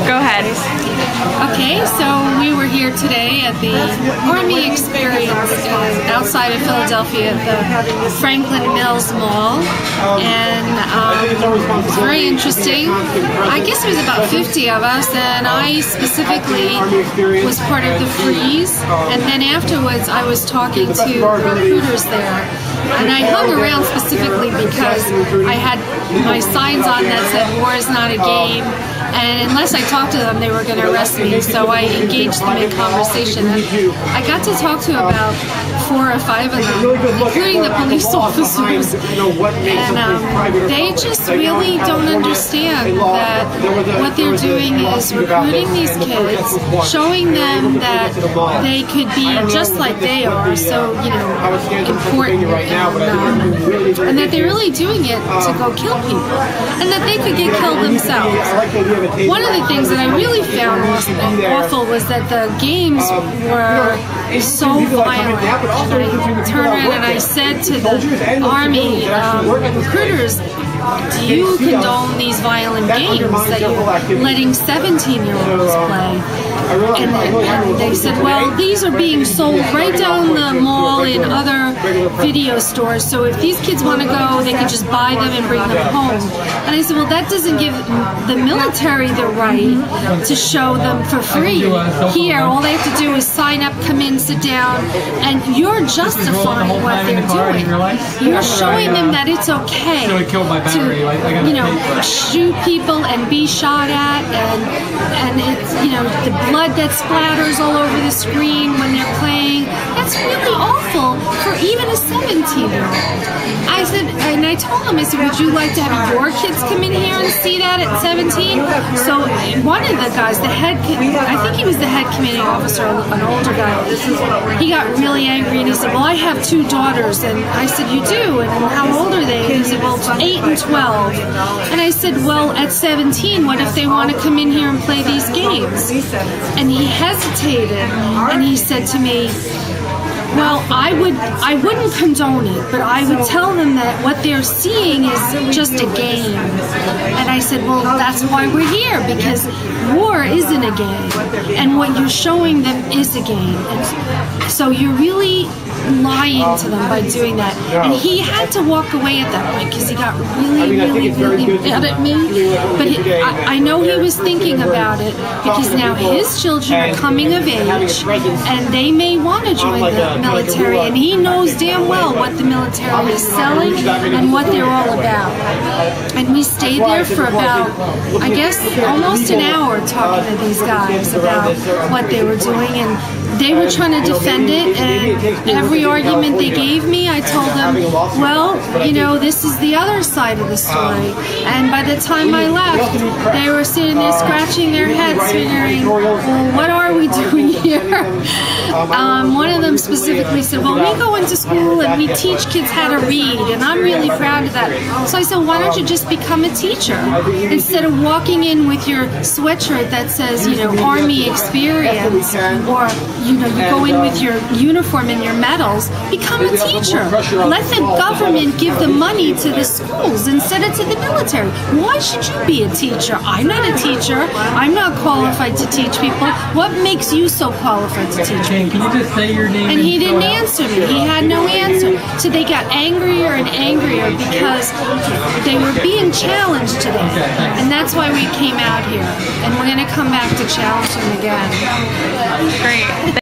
Go ahead. Okay, so we were here today at the Army Experience outside of Philadelphia at the Franklin Mills Mall, and it was very interesting. I guess it was about 50 of us, and I specifically was part of the freeze, and then afterwards I was talking to recruiters there. And I hung around specifically because I had my signs on that said war is not a game, and unless I talked to them they were going to arrest me, so I engaged them in conversation. And I got to talk to about 4 or 5 of them, including the police officers, and they just really don't understand that what they're doing is recruiting these kids, showing them that they could be just like they are, so, you know, important, and that they're really doing it to go kill people, and that they could get killed themselves. One of the things that I really found awful was that the games were so violent. And I turned around and I said to the Army recruiters, do you condone these violent games that you're letting 17-year-olds play? And they said, well, these are being sold right down the mall in other video stores, so if these kids want to go, they can just buy them and bring them home. And I said, well, that doesn't give the military the right to show them for free. Here, all they have to do is sign up, come in, sit down, and you're justifying what they're doing. You're showing them that it's okay to, you know, shoot people and be shot at, and it's, you know, the blood that splatters all over the screen when they're playing. That's really awful for even a 17-year-old. I said, and I told him, I said, would you like to have your kids come in here and see that at 17? So one of the guys, the head, I think he was the head commanding officer, an older guy, he got really angry and he said, well, I have 2 daughters. And I said, you do? And how old are they? And he said, well, 8 and 12. And I said, well, at 17, what if they want to come in here and play these games? And he hesitated, and he said to me, well, I wouldn't condone it, but I would tell them that what they're seeing is just a game. And I said, well, that's why we're here, because war isn't a game, and what you're showing them is a game. And so you're really lying to them by doing that. And he had to walk away at that point because he got really mad at me. But I know he was thinking about it, because now his children are coming of age and they may want to join the military, and he knows damn well what the military is selling and what they're all about. And we stayed there for about, I guess, almost an hour talking to these guys about what they were doing, and they were trying to defend it, and every argument they gave me, I told them, well, you know, this is the other side of the story. And by the time I left, they were sitting there scratching their heads, figuring, well, what are we doing here? One of them specifically said, well, we go into school and we teach kids how to read, and I'm really proud of that. So I said, why don't you just become a teacher? Instead of walking in with your sweatshirt that says, you know, Army Experience, or, you know, you go in with your uniform and your medals, become a teacher. Let the government give the money to the schools instead of to the military. Why should you be a teacher? I'm not a teacher. I'm not qualified to teach people. What makes you so qualified to teach people? Can you just say your name? And he didn't answer me. He had no answer. So they got angrier and angrier because they were being challenged today. And that's why we came out here. And we're going to come back to challenge them again. Great.